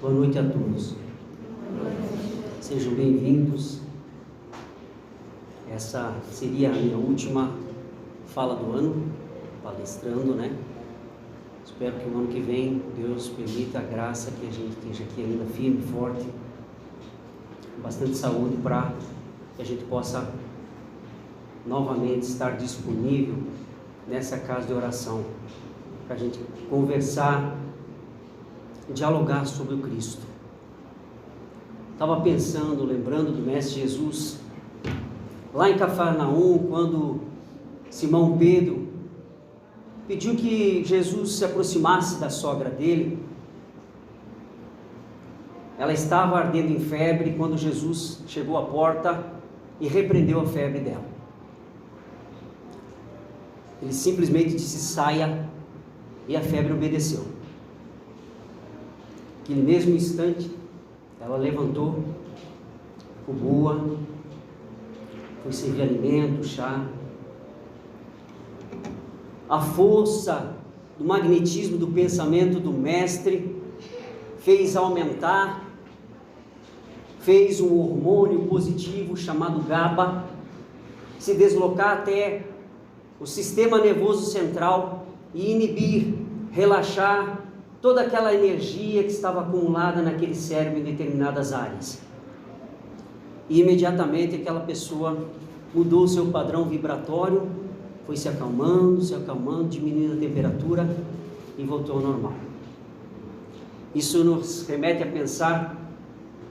Boa noite a todos. Sejam bem-vindos. Essa seria a minha última fala do ano, palestrando, né? Espero que o ano que vem Deus permita a graça que a gente esteja aqui ainda firme, forte, com bastante saúde, para que a gente possa novamente estar disponível nessa casa de oração, para a gente conversar, dialogar sobre o Cristo. Estava pensando, lembrando do Mestre Jesus, lá em Cafarnaum, quando Simão Pedro pediu que Jesus se aproximasse da sogra dele. Ela estava ardendo em febre quando Jesus chegou à porta e repreendeu a febre dela. Ele simplesmente disse: saia, e a febre obedeceu. Naquele mesmo instante, ela levantou, ficou boa, foi servir alimento, chá. A força do magnetismo do pensamento do mestre fez aumentar, fez um hormônio positivo chamado GABA se deslocar até o sistema nervoso central e inibir, relaxar toda aquela energia que estava acumulada naquele cérebro em determinadas áreas. E imediatamente aquela pessoa mudou o seu padrão vibratório, foi se acalmando, diminuindo a temperatura e voltou ao normal. Isso nos remete a pensar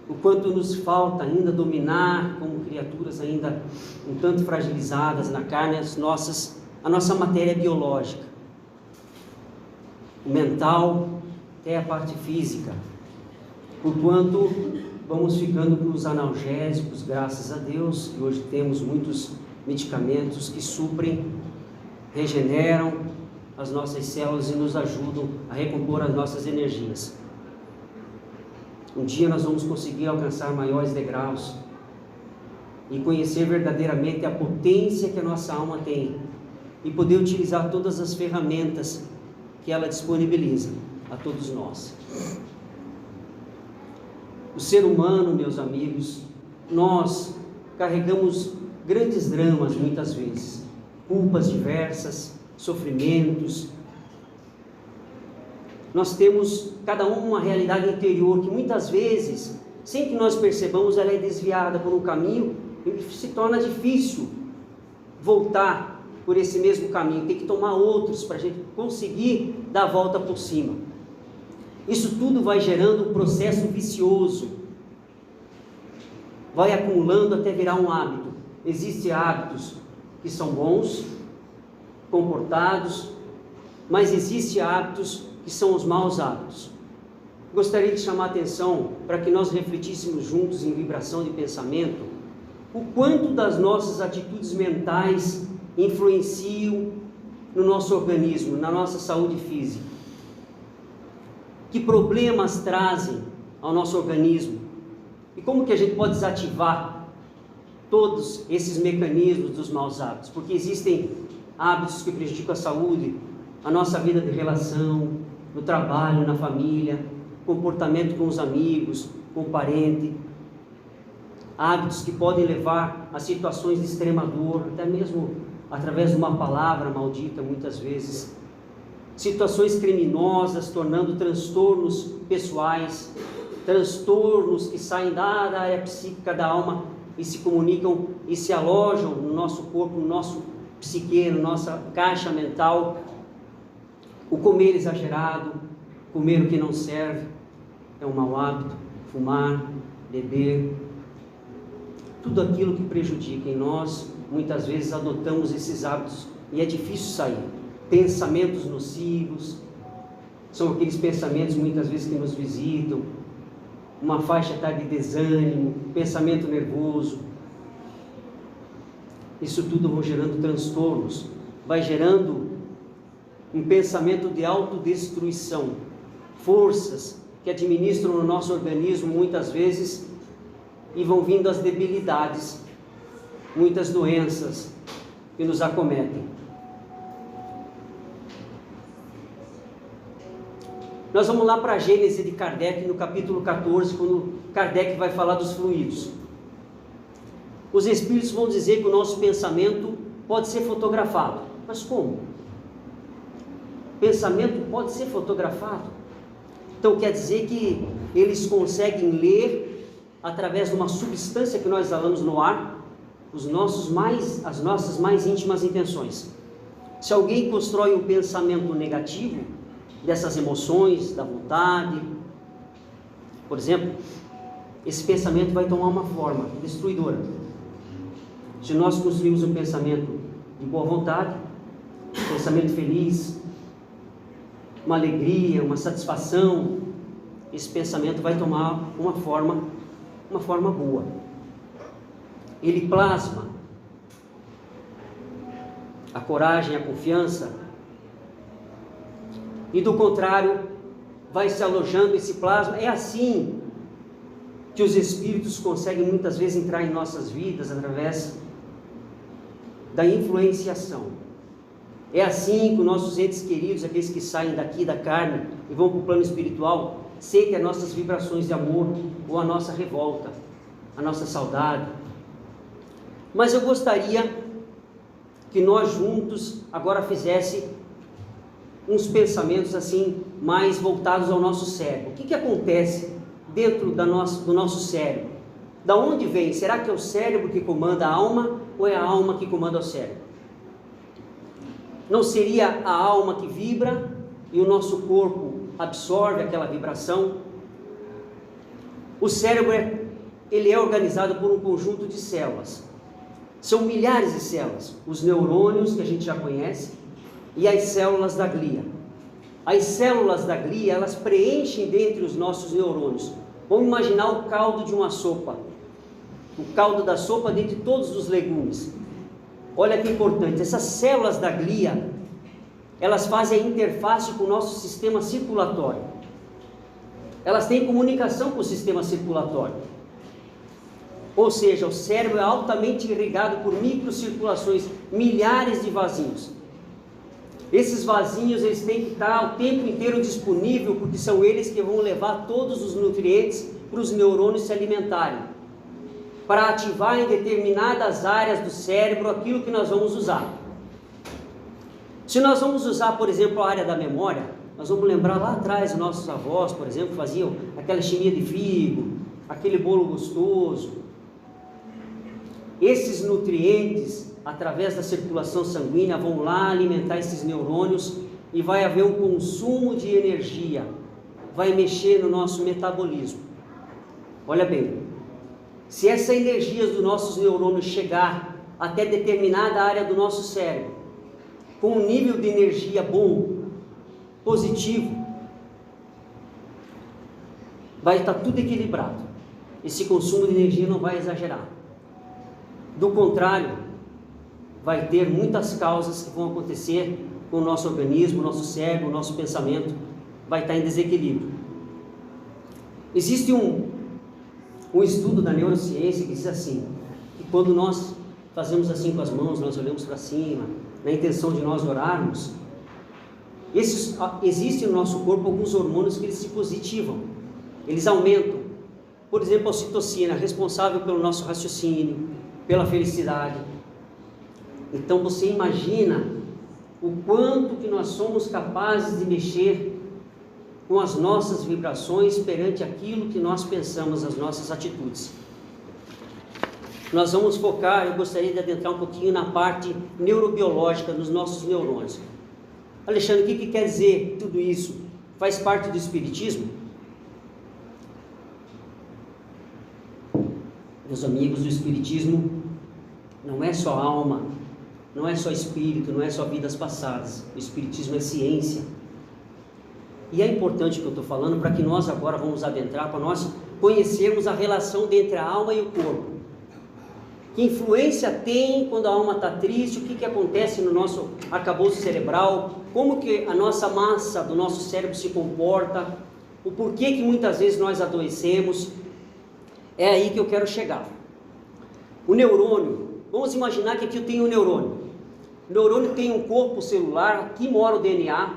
o quanto nos falta ainda dominar, como criaturas ainda um tanto fragilizadas na carne, a nossa matéria biológica, o mental, até a parte física, por quanto vamos ficando com os analgésicos, graças a Deus, e hoje temos muitos medicamentos que suprem, regeneram as nossas células e nos ajudam a recompor as nossas energias. Um dia nós vamos conseguir alcançar maiores degraus e conhecer verdadeiramente a potência que a nossa alma tem e poder utilizar todas as ferramentas que ela disponibiliza a todos nós. O ser humano, meus amigos, nós carregamos grandes dramas muitas vezes, culpas diversas, sofrimentos. Nós temos cada um uma realidade interior que muitas vezes, sem que nós percebamos, ela é desviada por um caminho e se torna difícil voltar por esse mesmo caminho, tem que tomar outros para a gente conseguir dar a volta por cima. Isso tudo vai gerando um processo vicioso, vai acumulando até virar um hábito. Existem hábitos que são bons, comportados, mas existem hábitos que são os maus hábitos. Gostaria de chamar a atenção para que nós refletíssemos juntos em vibração de pensamento, o quanto das nossas atitudes mentais influenciam no nosso organismo, na nossa saúde física. Que problemas trazem ao nosso organismo e como que a gente pode desativar todos esses mecanismos dos maus hábitos, porque existem hábitos que prejudicam a saúde, a nossa vida de relação, no trabalho, na família, comportamento com os amigos, com o parente, hábitos que podem levar a situações de extrema dor, até mesmo através de uma palavra maldita muitas vezes, situações criminosas, tornando transtornos pessoais, transtornos que saem da área psíquica da alma e se comunicam e se alojam no nosso corpo, no nosso psique, na nossa caixa mental. O comer exagerado, comer o que não serve, é um mau hábito. Fumar, beber, tudo aquilo que prejudica em nós, muitas vezes adotamos esses hábitos e é difícil sair. Pensamentos nocivos, são aqueles pensamentos muitas vezes que nos visitam, uma faixa etária de desânimo, pensamento nervoso. Isso tudo vai gerando transtornos, vai gerando um pensamento de autodestruição, forças que administram no nosso organismo muitas vezes e vão vindo as debilidades, muitas doenças que nos acometem. Nós vamos lá para a Gênese de Kardec, no capítulo 14, quando Kardec vai falar dos fluidos. Os espíritos vão dizer que o nosso pensamento pode ser fotografado. Mas como? Pensamento pode ser fotografado? Então quer dizer que eles conseguem ler, através de uma substância que nós exalamos no ar, as nossas mais íntimas intenções. Se alguém constrói um pensamento negativo, dessas emoções, da vontade, por exemplo, esse pensamento vai tomar uma forma destruidora. Se nós construímos um pensamento de boa vontade, um pensamento feliz, uma alegria, uma satisfação, esse pensamento vai tomar uma forma boa. Ele plasma a coragem, a confiança, e do contrário, vai se alojando esse plasma. É assim que os espíritos conseguem muitas vezes entrar em nossas vidas através da influenciação. É assim que os nossos entes queridos, aqueles que saem daqui da carne e vão para o plano espiritual, sentem as nossas vibrações de amor ou a nossa revolta, a nossa saudade. Mas eu gostaria que nós juntos agora fizesse uns pensamentos assim mais voltados ao nosso cérebro. O que acontece dentro do nosso cérebro? Da onde vem? Será que é o cérebro que comanda a alma ou é a alma que comanda o cérebro? Não seria a alma que vibra e o nosso corpo absorve aquela vibração? O cérebro ele é organizado por um conjunto de células. São milhares de células. Os neurônios, que a gente já conhece, e as células da glia. As células da glia, elas preenchem dentre os nossos neurônios. Vamos imaginar o caldo de uma sopa. O caldo da sopa dentre todos os legumes. Olha que importante, essas células da glia, elas fazem a interface com o nosso sistema circulatório. Elas têm comunicação com o sistema circulatório. Ou seja, o cérebro é altamente irrigado por microcirculações, milhares de vasinhos. Esses vasinhos, eles têm que estar o tempo inteiro disponível, porque são eles que vão levar todos os nutrientes para os neurônios se alimentarem, para ativar em determinadas áreas do cérebro aquilo que nós vamos usar. Se nós vamos usar, por exemplo, a área da memória, nós vamos lembrar lá atrás, os nossos avós, por exemplo, faziam aquela chimia de figo, aquele bolo gostoso. Esses nutrientes, através da circulação sanguínea, vão lá alimentar esses neurônios e vai haver um consumo de energia, vai mexer no nosso metabolismo. Olha bem, se essa energia dos nossos neurônios chegar até determinada área do nosso cérebro, com um nível de energia bom, positivo, vai estar tudo equilibrado. Esse consumo de energia não vai exagerar. Do contrário, vai ter muitas causas que vão acontecer com o nosso organismo, o nosso cérebro, o nosso pensamento, vai estar em desequilíbrio. Existe um estudo da neurociência que diz assim, que quando nós fazemos assim com as mãos, nós olhamos para cima, na intenção de nós orarmos, existem no nosso corpo alguns hormônios que eles se positivam, eles aumentam. Por exemplo, a ocitocina, responsável pelo nosso raciocínio, pela felicidade. Então você imagina o quanto que nós somos capazes de mexer com as nossas vibrações perante aquilo que nós pensamos, as nossas atitudes. Nós vamos focar, eu gostaria de adentrar um pouquinho na parte neurobiológica dos nossos neurônios. Alexandre, o que quer dizer tudo isso? Faz parte do espiritismo? Meus amigos, o espiritismo não é só alma, não é só espírito, não é só vidas passadas. O espiritismo é ciência. E é importante o que eu estou falando para que nós agora vamos adentrar, para nós conhecermos a relação entre a alma e o corpo. Que influência tem quando a alma está triste, o que acontece no nosso arcabouço cerebral, como que a nossa massa do nosso cérebro se comporta, o porquê que muitas vezes nós adoecemos. É aí que eu quero chegar. O neurônio, vamos imaginar que aqui eu tenho um neurônio. O neurônio tem um corpo celular, aqui mora o DNA.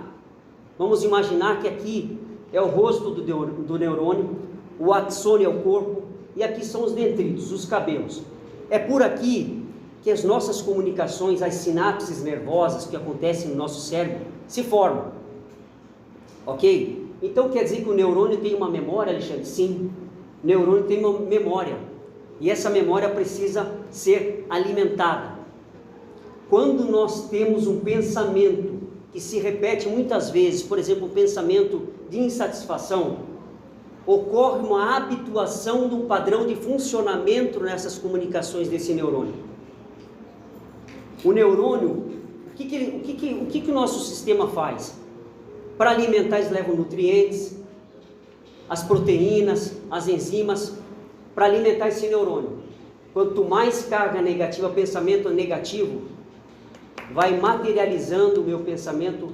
Vamos imaginar que aqui é o rosto do neurônio, o axônio é o corpo, e aqui são os dendritos, os cabelos. É por aqui que as nossas comunicações, as sinapses nervosas que acontecem no nosso cérebro, se formam. Ok? Então quer dizer que o neurônio tem uma memória, Alexandre? Sim, o neurônio tem uma memória, e essa memória precisa ser alimentada. Quando nós temos um pensamento que se repete muitas vezes, por exemplo, um pensamento de insatisfação, ocorre uma habituação do padrão de funcionamento nessas comunicações desse neurônio. O neurônio, o que o nosso sistema faz? Para alimentar, eles levam nutrientes, as proteínas, as enzimas, para alimentar esse neurônio. Quanto mais carga negativa, pensamento negativo, vai materializando o meu pensamento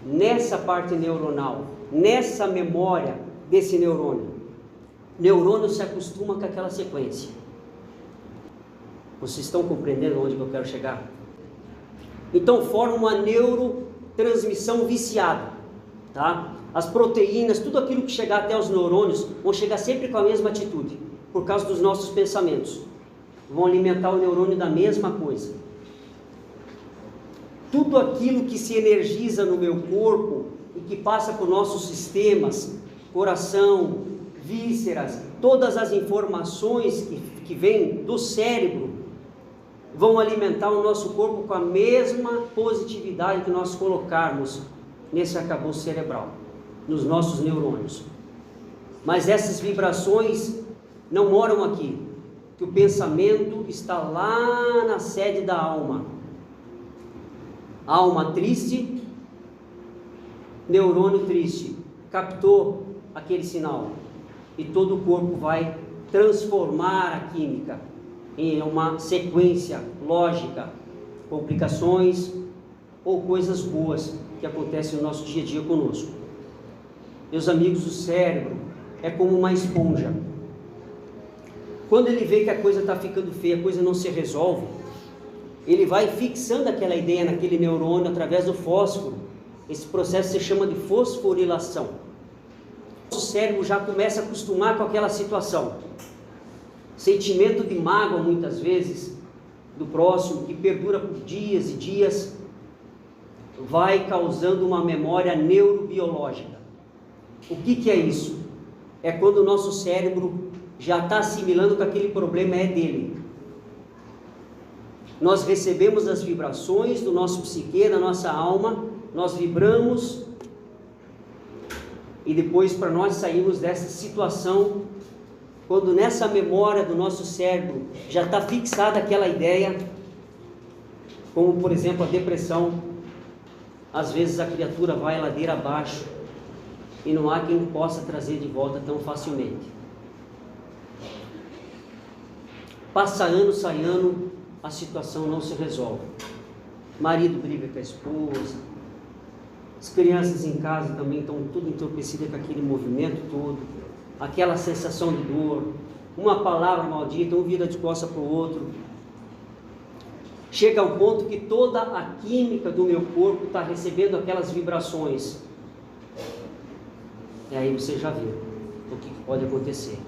nessa parte neuronal, nessa memória desse neurônio. O neurônio se acostuma com aquela sequência. Vocês estão compreendendo onde eu quero chegar? Então forma uma neurotransmissão viciada, tá? As proteínas, tudo aquilo que chegar até os neurônios, vão chegar sempre com a mesma atitude, por causa dos nossos pensamentos. Vão alimentar o neurônio da mesma coisa. Tudo aquilo que se energiza no meu corpo e que passa por nossos sistemas, coração, vísceras, todas as informações que vêm do cérebro, vão alimentar o nosso corpo com a mesma positividade que nós colocarmos nesse arcabouço cerebral, nos nossos neurônios. Mas essas vibrações não moram aqui, que o pensamento está lá na sede da alma. Alma triste, neurônio triste, captou aquele sinal e todo o corpo vai transformar a química em uma sequência lógica, complicações ou coisas boas que acontecem no nosso dia a dia conosco. Meus amigos, o cérebro é como uma esponja. Quando ele vê que a coisa está ficando feia, a coisa não se resolve, ele vai fixando aquela ideia naquele neurônio através do fósforo. Esse processo se chama de fosforilação. O cérebro já começa a acostumar com aquela situação. Sentimento de mágoa, muitas vezes, do próximo, que perdura por dias e dias, vai causando uma memória neurobiológica. O que é isso? É quando o nosso cérebro já está assimilando que aquele problema é dele. Nós recebemos as vibrações do nosso psique, da nossa alma, nós vibramos, e depois, para nós sairmos dessa situação, quando nessa memória do nosso cérebro já está fixada aquela ideia, como por exemplo a depressão, às vezes a criatura vai ladeira abaixo e não há quem possa trazer de volta tão facilmente. Passa ano, sai ano, a situação não se resolve. Marido briga com a esposa, as crianças em casa também estão tudo entorpecidas com aquele movimento todo, aquela sensação de dor, uma palavra maldita, um vira de costas para o outro. Chega ao ponto que toda a química do meu corpo está recebendo aquelas vibrações. E aí você já viu o que pode acontecer.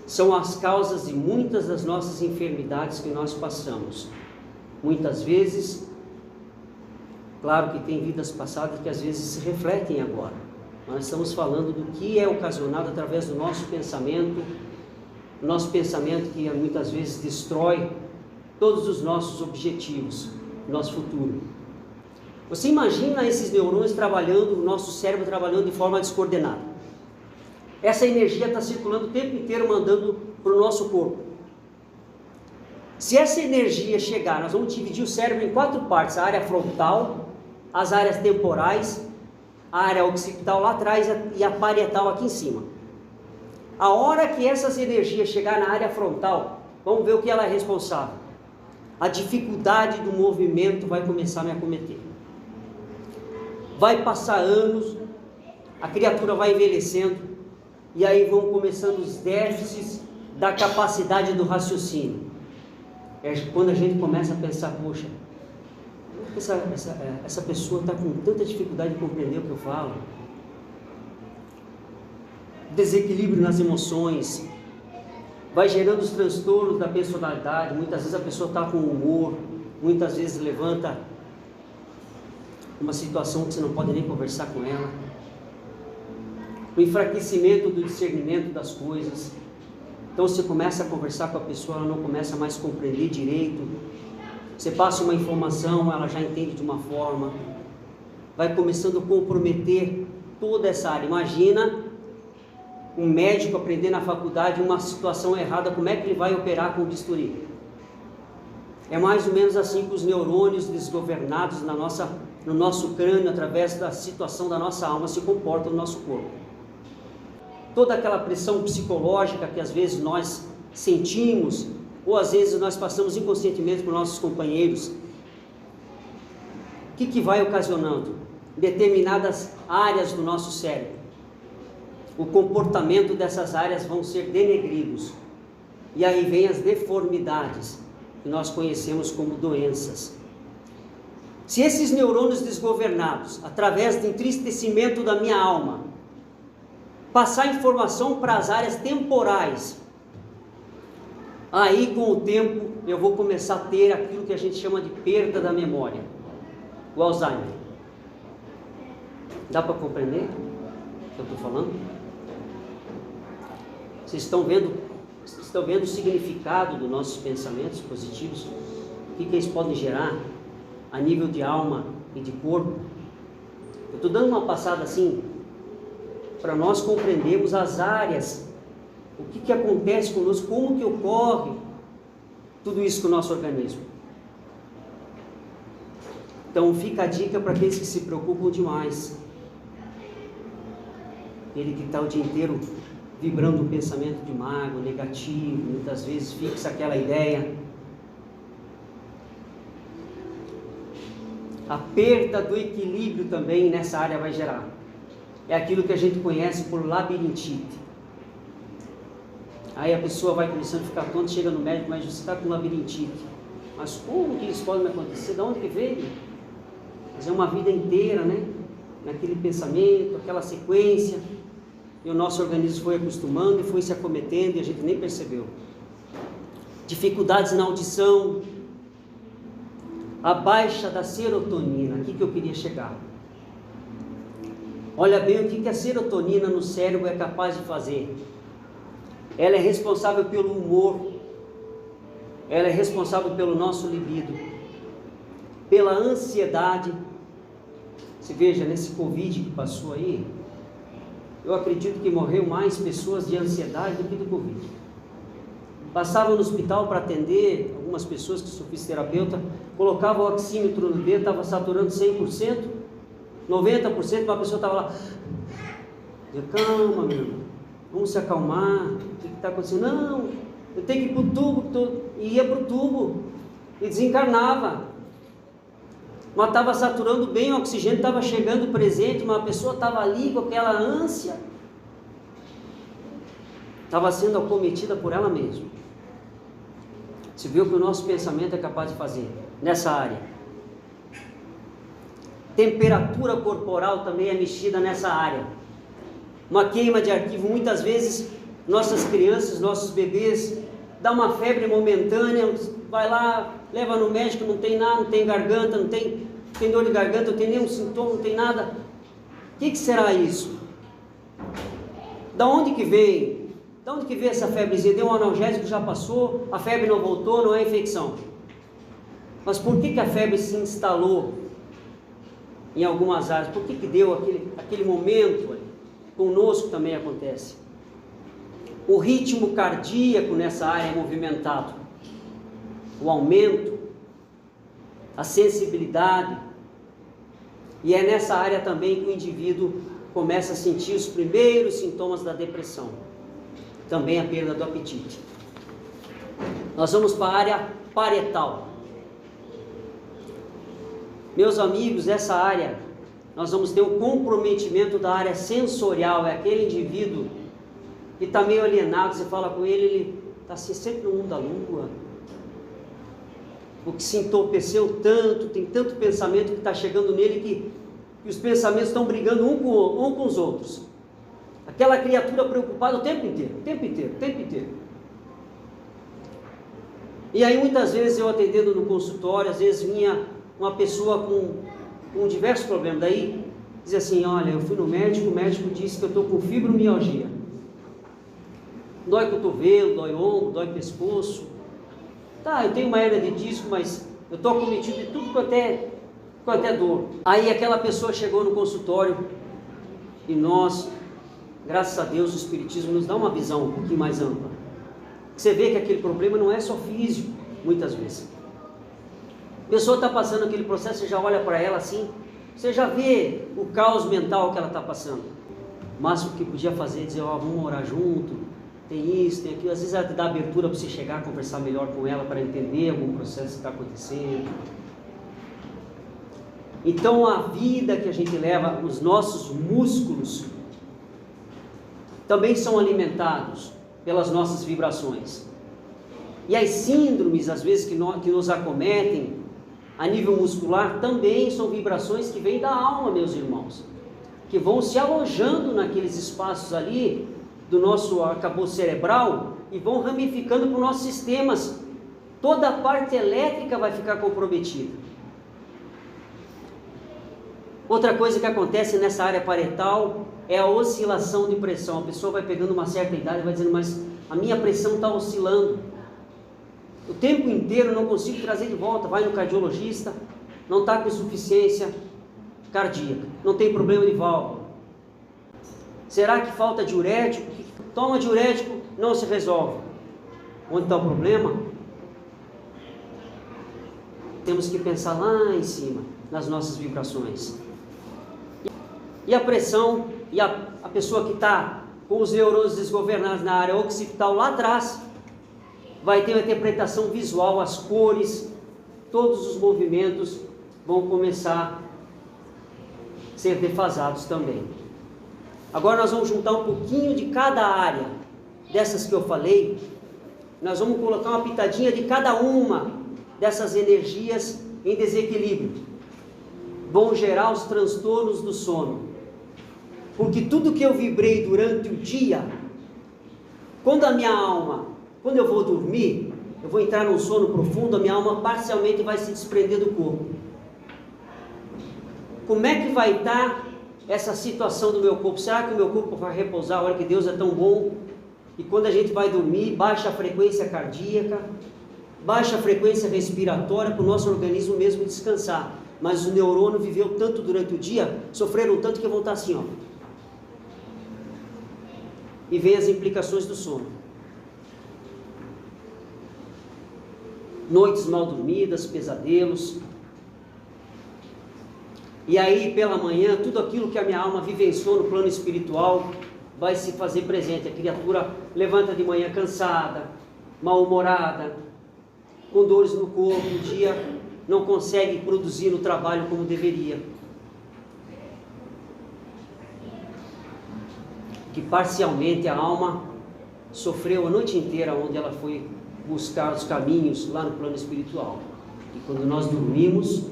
São as causas de muitas das nossas enfermidades que nós passamos. Muitas vezes, claro que tem vidas passadas que às vezes se refletem agora. Nós estamos falando do que é ocasionado através do nosso pensamento que muitas vezes destrói todos os nossos objetivos, nosso futuro. Você imagina esses neurônios trabalhando, o nosso cérebro trabalhando de forma descoordenada. Essa energia está circulando o tempo inteiro, mandando para o nosso corpo. Se essa energia chegar, nós vamos dividir o cérebro em 4 partes: a área frontal, as áreas temporais, a área occipital lá atrás e a parietal aqui em cima. A hora que essas energias chegar na área frontal, vamos ver o que ela é responsável. A dificuldade do movimento vai começar a me acometer. Vai passar anos, a criatura vai envelhecendo, e aí vão começando os déficits da capacidade do raciocínio. É quando a gente começa a pensar, poxa, essa pessoa está com tanta dificuldade de compreender o que eu falo. desequilíbrio nas emoções, vai gerando os transtornos da personalidade. Muitas vezes a pessoa está com humor, muitas vezes levanta uma situação que você não pode nem conversar com ela, o enfraquecimento do discernimento das coisas. Então você começa a conversar com a pessoa, ela não começa mais a compreender direito, você passa uma informação, ela já entende de uma forma, vai começando a comprometer toda essa área. Imagina um médico aprender na faculdade uma situação errada, como é que ele vai operar com o bisturi? É mais ou menos assim que os neurônios desgovernados no nosso crânio, através da situação da nossa alma, se comportam no nosso corpo. Toda aquela pressão psicológica que às vezes nós sentimos, ou às vezes nós passamos inconscientemente para os nossos companheiros, o que vai ocasionando? Determinadas áreas do nosso cérebro. O comportamento dessas áreas vão ser denegridos. E aí vem as deformidades, que nós conhecemos como doenças. Se esses neurônios desgovernados, através do entristecimento da minha alma, passar informação para as áreas temporais, aí com o tempo eu vou começar a ter aquilo que a gente chama de perda da memória, o Alzheimer. Dá para compreender o que eu estou falando? Vocês estão vendo o significado dos nossos pensamentos positivos? O que eles podem gerar a nível de alma e de corpo? Eu estou dando uma passada assim, para nós compreendermos as áreas, o que acontece conosco, como que ocorre tudo isso com o nosso organismo. Então fica a dica para aqueles que se preocupam demais. Ele que está o dia inteiro vibrando um pensamento de mágoa, negativo, muitas vezes fixa aquela ideia. A perda do equilíbrio também nessa área vai gerar. É aquilo que a gente conhece por labirintite. Aí a pessoa vai começando a ficar tonta, chega no médico, mas você está com labirintite. Mas como que isso pode me acontecer? De onde que veio? Mas é uma vida inteira, né? Naquele pensamento, aquela sequência. E o nosso organismo foi acostumando e foi se acometendo e a gente nem percebeu. Dificuldades na audição, a baixa da serotonina, aqui que eu queria chegar. Olha bem o que a serotonina no cérebro é capaz de fazer. Ela é responsável pelo humor, ela é responsável pelo nosso libido, pela ansiedade. Você veja, nesse Covid que passou aí, eu acredito que morreu mais pessoas de ansiedade do que do Covid. Passava no hospital para atender algumas pessoas, que sou fisioterapeuta, colocava o oxímetro no dedo, estava saturando 100%, 90%, uma pessoa estava lá, calma meu irmão, vamos se acalmar, o que está acontecendo? Não, eu tenho que ir para o tubo, e ia para o tubo, e desencarnava, mas estava saturando bem, o oxigênio estava chegando presente, mas a pessoa estava ali com aquela ânsia, estava sendo acometida por ela mesma. Você viu o que o nosso pensamento é capaz de fazer nessa área. Temperatura corporal também é mexida nessa área. Uma queima de arquivo, muitas vezes nossas crianças, nossos bebês, dá uma febre momentânea, vai lá, leva no médico, não tem nada, não tem garganta, não tem dor de garganta, não tem nenhum sintoma, não tem nada. O que será isso? Da onde que veio? Da onde que veio essa febrezinha? Deu um analgésico, já passou, a febre não voltou, não é infecção. Mas por que a febre se instalou em algumas áreas? Por que deu aquele momento? Conosco também acontece. O ritmo cardíaco nessa área é movimentado. O aumento, a sensibilidade. E é nessa área também que o indivíduo começa a sentir os primeiros sintomas da depressão. Também a perda do apetite. Nós vamos para a área parietal. Meus amigos, essa área, nós vamos ter um comprometimento da área sensorial. É aquele indivíduo que está meio alienado, você fala com ele está assim, sempre no mundo da lua. O que se entorpeceu tanto, tem tanto pensamento que está chegando nele que os pensamentos estão brigando um com os outros. Aquela criatura preocupada o tempo inteiro, o tempo inteiro, o tempo inteiro. E aí muitas vezes eu atendendo no consultório, às vezes vinha uma pessoa com diversos problemas, daí dizia assim, olha, eu fui no médico, o médico disse que eu estou com fibromialgia. Dói cotovelo, dói ombro, dói pescoço. Tá, eu tenho uma hernia de disco, mas eu estou acometido de tudo quanto é dor. Aí aquela pessoa chegou no consultório e nós, graças a Deus, o Espiritismo nos dá uma visão um pouquinho mais ampla. Você vê que aquele problema não é só físico, muitas vezes. A pessoa está passando aquele processo, você já olha para ela assim, você já vê o caos mental que ela está passando. O máximo que podia fazer é dizer, ó, vamos orar junto, tem isso, tem aquilo. Às vezes ela te dá abertura para você chegar, conversar melhor com ela, para entender algum processo que está acontecendo. Então a vida que a gente leva, os nossos músculos, também são alimentados pelas nossas vibrações. E as síndromes, às vezes, que nos acometem, a nível muscular, também são vibrações que vêm da alma, meus irmãos, que vão se alojando naqueles espaços ali, do nosso arcabouço cerebral, e vão ramificando para os nossos sistemas. Toda a parte elétrica vai ficar comprometida. Outra coisa que acontece nessa área parietal é a oscilação de pressão. A pessoa vai pegando uma certa idade e vai dizendo, mas a minha pressão está oscilando. O tempo inteiro eu não consigo trazer de volta. Vai no cardiologista, não está com insuficiência cardíaca, não tem problema de válvula. Será que falta diurético? Toma diurético, não se resolve. Onde está o problema? Temos que pensar lá em cima, nas nossas vibrações. E a pressão, e a pessoa que está com os neurônios desgovernados na área occipital lá atrás, vai ter uma interpretação visual, as cores, todos os movimentos vão começar a ser defasados também. Agora nós vamos juntar um pouquinho de cada área dessas que eu falei, nós vamos colocar uma pitadinha de cada uma dessas energias em desequilíbrio. Vão gerar os transtornos do sono. Porque tudo que eu vibrei durante o dia, quando a minha alma, quando eu vou dormir, eu vou entrar num sono profundo, a minha alma parcialmente vai se desprender do corpo. Como é que vai estar essa situação do meu corpo? Será que o meu corpo vai repousar? Olha que Deus é tão bom. E quando a gente vai dormir, baixa a frequência cardíaca, baixa a frequência respiratória para o nosso organismo mesmo descansar. Mas o neurônio viveu tanto durante o dia, sofreram tanto que vão estar assim, ó. E vem as implicações do sono. Noites mal dormidas, pesadelos. E aí pela manhã, tudo aquilo que a minha alma vivenciou no plano espiritual vai se fazer presente. A criatura levanta de manhã cansada, mal-humorada, com dores no corpo, um dia não consegue produzir no trabalho como deveria. Que parcialmente a alma sofreu a noite inteira onde ela foi buscar os caminhos lá no plano espiritual. E quando nós dormimos,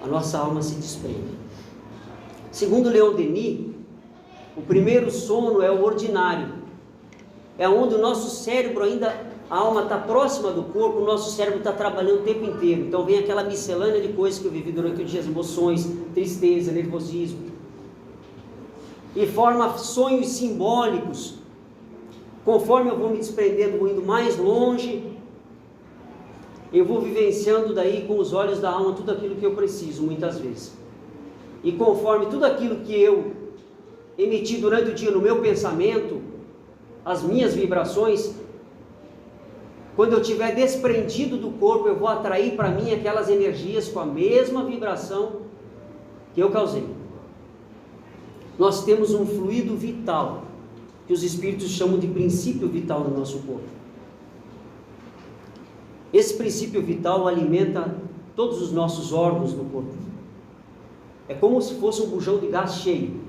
a nossa alma se desprende. Segundo Leon Denis, o primeiro sono é o ordinário. É onde o nosso cérebro ainda, a alma está próxima do corpo, o nosso cérebro está trabalhando o tempo inteiro. Então vem aquela miscelânea de coisas que eu vivi durante o dia, as emoções, tristeza, nervosismo. E forma sonhos simbólicos. Conforme eu vou me desprendendo, vou indo mais longe, eu vou vivenciando daí com os olhos da alma tudo aquilo que eu preciso, muitas vezes. E conforme tudo aquilo que eu emiti durante o dia no meu pensamento, as minhas vibrações, quando eu estiver desprendido do corpo, eu vou atrair para mim aquelas energias com a mesma vibração que eu causei. Nós temos um fluido vital, que os espíritos chamam de princípio vital no nosso corpo. Esse princípio vital alimenta todos os nossos órgãos do corpo. É como se fosse um bujão de gás cheio.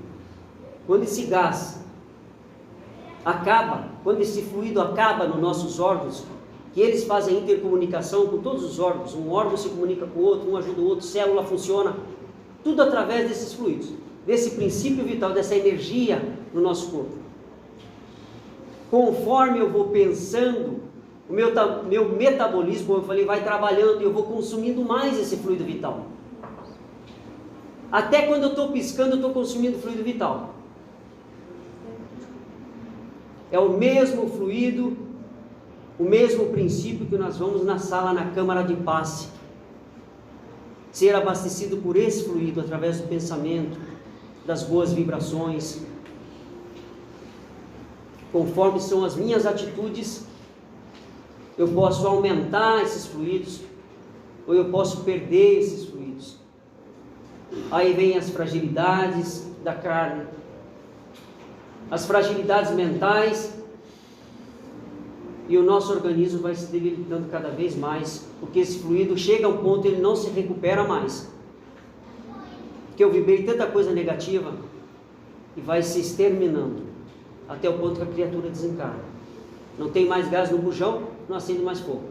Quando esse gás acaba, quando esse fluido acaba nos nossos órgãos, que eles fazem intercomunicação com todos os órgãos, um órgão se comunica com o outro, um ajuda o outro, célula funciona, tudo através desses fluidos. desse princípio vital, dessa energia no nosso corpo. Conforme eu vou pensando, o meu metabolismo, como eu falei, vai trabalhando e eu vou consumindo mais esse fluido vital. Até quando eu estou piscando, eu estou consumindo fluido vital. É o mesmo fluido, o mesmo princípio que nós vamos na sala, na câmara de passe. Ser abastecido por esse fluido através do pensamento, das boas vibrações. Conforme são as minhas atitudes, eu posso aumentar esses fluidos, ou eu posso perder esses fluidos. Aí vem as fragilidades da carne, as fragilidades mentais, e o nosso organismo vai se debilitando cada vez mais, porque esse fluido chega a um ponto ele não se recupera mais. Porque eu vibrei tanta coisa negativa e vai se exterminando até o ponto que a criatura desencarna. Não tem mais gás no bujão, não acende mais fogo.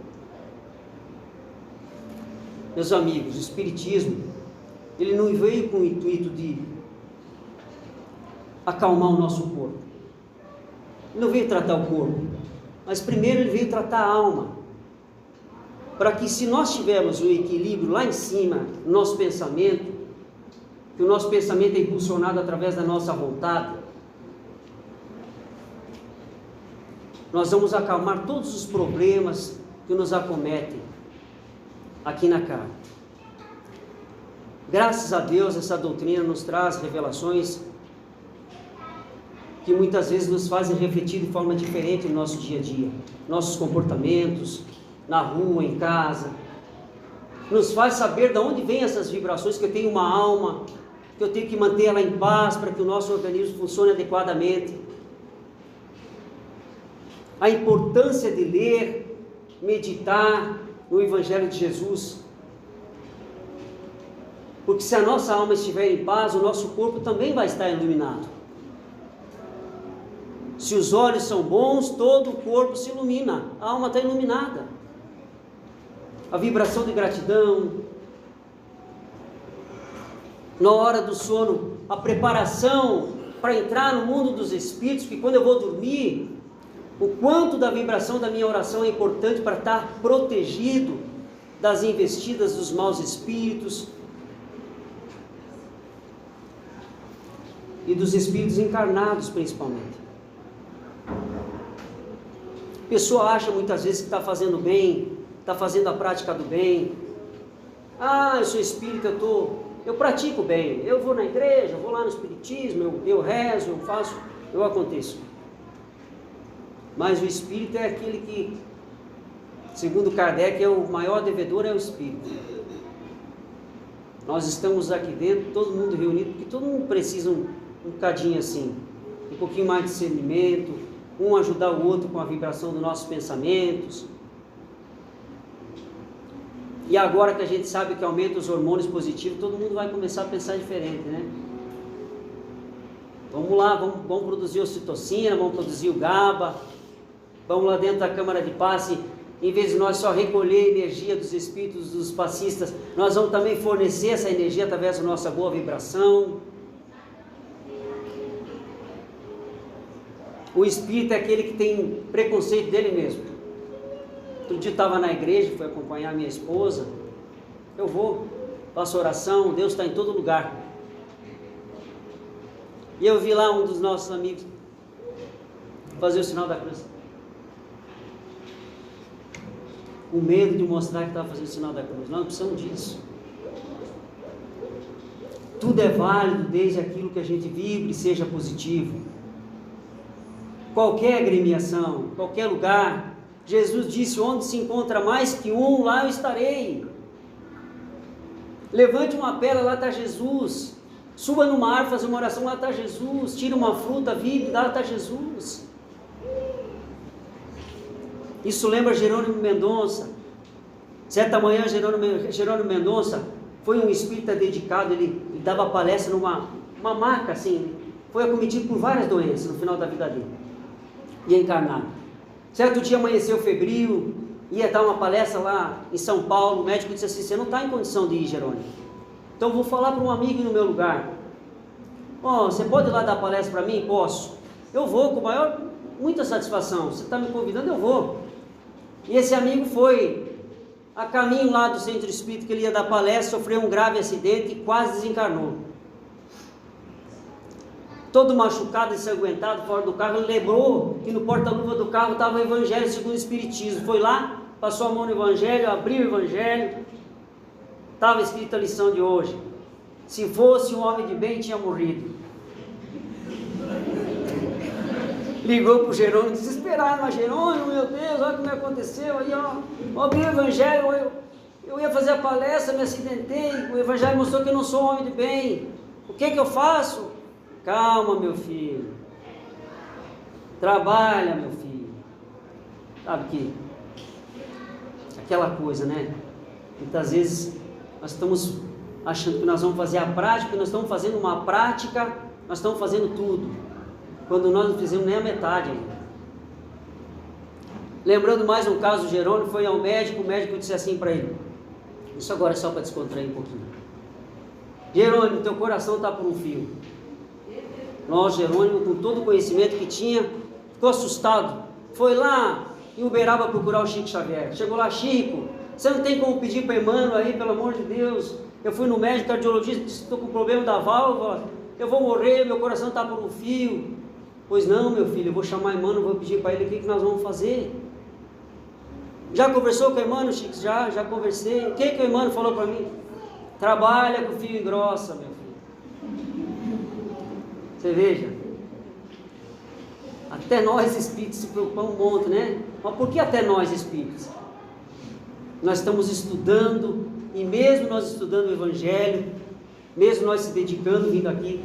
Meus amigos, o Espiritismo, ele não veio com o intuito de acalmar o nosso corpo. Ele não veio tratar o corpo, mas primeiro ele veio tratar a alma. Para que, se nós tivermos o equilíbrio lá em cima, no nosso pensamento, que o nosso pensamento é impulsionado através da nossa vontade, nós vamos acalmar todos os problemas que nos acometem aqui na carne. Graças a Deus, essa doutrina nos traz revelações que muitas vezes nos fazem refletir de forma diferente no nosso dia a dia, nossos comportamentos, na rua, em casa. Nos faz saber de onde vêm essas vibrações, que eu tenho uma alma, que eu tenho que manter ela em paz para que o nosso organismo funcione adequadamente. A importância de ler, meditar no Evangelho de Jesus. Porque se a nossa alma estiver em paz, o nosso corpo também vai estar iluminado. Se os olhos são bons, todo o corpo se ilumina, a alma está iluminada. A vibração de gratidão, na hora do sono, a preparação para entrar no mundo dos espíritos, que quando eu vou dormir, o quanto da vibração da minha oração é importante para estar protegido das investidas dos maus espíritos e dos espíritos encarnados principalmente. A pessoa acha muitas vezes que está fazendo bem, está fazendo a prática do bem. Eu sou espírita, eu pratico bem, eu vou na igreja, eu vou lá no espiritismo, eu rezo, eu faço, eu aconteço. Mas o espírito é aquele que, segundo Kardec, é o maior devedor, é o espírito. Nós estamos aqui dentro, todo mundo reunido, porque todo mundo precisa um bocadinho assim, um pouquinho mais de discernimento, um ajudar o outro com a vibração dos nossos pensamentos. E agora que a gente sabe que aumenta os hormônios positivos, todo mundo vai começar a pensar diferente, né? Vamos lá, vamos produzir ocitocina, vamos produzir o GABA, vamos lá dentro da câmara de passe, em vez de nós só recolher a energia dos espíritos, dos passistas, nós vamos também fornecer essa energia através da nossa boa vibração. O espírito é aquele que tem preconceito dele mesmo. Outro dia eu estava na igreja, fui acompanhar minha esposa. Eu vou, faço oração, Deus está em todo lugar. E eu vi lá um dos nossos amigos fazer o sinal da cruz. O medo de mostrar que estava fazendo o sinal da cruz. Nós não precisamos disso. Tudo é válido desde aquilo que a gente vibre e seja positivo. Qualquer agremiação, qualquer lugar, Jesus disse: onde se encontra mais que um, lá eu estarei. Levante uma pedra, lá está Jesus. Suba numa árvore, fazer uma oração, lá está Jesus. Tira uma fruta, vive, lá está Jesus. Isso lembra Jerônimo Mendonça. Certa manhã, Jerônimo Mendonça foi um espírita dedicado, ele dava palestra numa maca assim, foi acometido por várias doenças no final da vida dele, ia encarnar. Certo dia amanheceu febril, ia dar uma palestra lá em São Paulo, o médico disse assim: você não está em condição de ir, Jerônimo, então vou falar para um amigo no meu lugar. Você pode ir lá dar palestra para mim? Posso. Eu vou com muita satisfação. Você está me convidando, eu vou. E esse amigo foi a caminho lá do centro espírita que ele ia dar palestra, sofreu um grave acidente e quase desencarnou. Todo machucado, ensanguentado, fora do carro, ele lembrou que no porta-luva do carro estava o Evangelho segundo o Espiritismo. Foi lá, passou a mão no Evangelho, abriu o Evangelho, estava escrita a lição de hoje: se fosse um homem de bem, tinha morrido. Ligou para o Jerônimo, desesperado, mas Jerônimo, meu Deus, olha como aconteceu, aí abri o Evangelho, eu ia fazer a palestra, me acidentei, o Evangelho mostrou que eu não sou um homem de bem, o que eu faço? Calma, meu filho, trabalha, meu filho. Sabe que aquela coisa, né? Muitas vezes nós estamos achando que nós vamos fazer a prática, nós estamos fazendo uma prática, nós estamos fazendo tudo, quando nós não fizemos nem a metade ainda. Lembrando mais um caso, o Jerônimo foi ao médico, o médico disse assim para ele, isso agora é só para descontrair um pouquinho: Jerônimo, teu coração está por um fio. Nós, Jerônimo, com todo o conhecimento que tinha, ficou assustado, foi lá em Uberaba procurar o Chico Xavier. Chegou lá: Chico, você não tem como pedir para Emmanuel aí, pelo amor de Deus? Eu fui no médico cardiologista, disse: estou com problema da válvula, eu vou morrer, meu coração está por um fio. Pois não, meu filho, eu vou chamar Emmanuel, vou pedir para ele o que nós vamos fazer. Já conversou com o Emmanuel, Chico? Já conversei. O que o Emmanuel falou para mim? Trabalha com fio e grossa, meu filho. Você veja, até nós espíritos se preocupamos um monte, né? Mas por que até nós espíritos? Nós estamos estudando, e mesmo nós estudando o Evangelho, mesmo nós se dedicando, vindo aqui,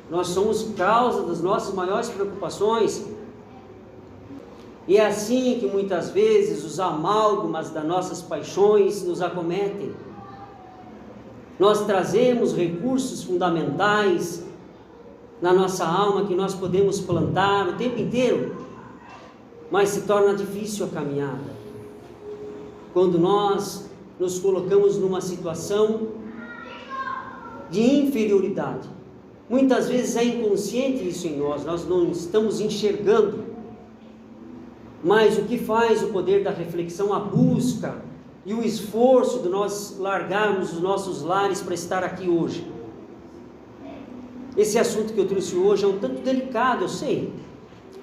nós somos causa das nossas maiores preocupações. E é assim que muitas vezes os amálgamas das nossas paixões nos acometem. Nós trazemos recursos fundamentais na nossa alma que nós podemos plantar o tempo inteiro, mas se torna difícil a caminhada quando nós nos colocamos numa situação de inferioridade. Muitas vezes é inconsciente isso em nós não estamos enxergando, mas o que faz o poder da reflexão, a busca e o esforço de nós largarmos os nossos lares para estar aqui hoje. Esse assunto que eu trouxe hoje é um tanto delicado, eu sei.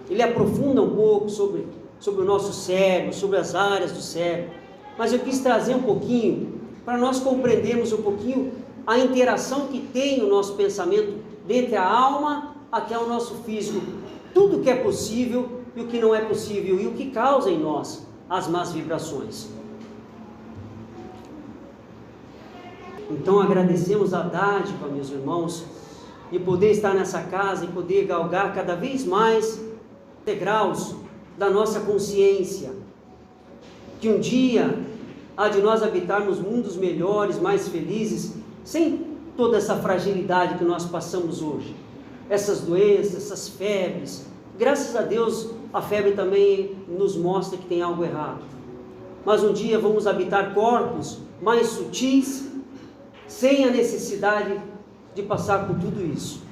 Ele aprofunda um pouco sobre o nosso cérebro, sobre as áreas do cérebro. Mas eu quis trazer um pouquinho, para nós compreendermos um pouquinho a interação que tem o nosso pensamento, desde a alma até o nosso físico. Tudo que é possível e o que não é possível, e o que causa em nós as más vibrações. Então agradecemos a dádiva, meus irmãos, de poder estar nessa casa e poder galgar cada vez mais degraus da nossa consciência, que um dia há de nós habitarmos mundos melhores, mais felizes, sem toda essa fragilidade que nós passamos hoje, essas doenças, essas febres. Graças a Deus a febre também nos mostra que tem algo errado, mas um dia vamos habitar corpos mais sutis, sem a necessidade de passar por tudo isso.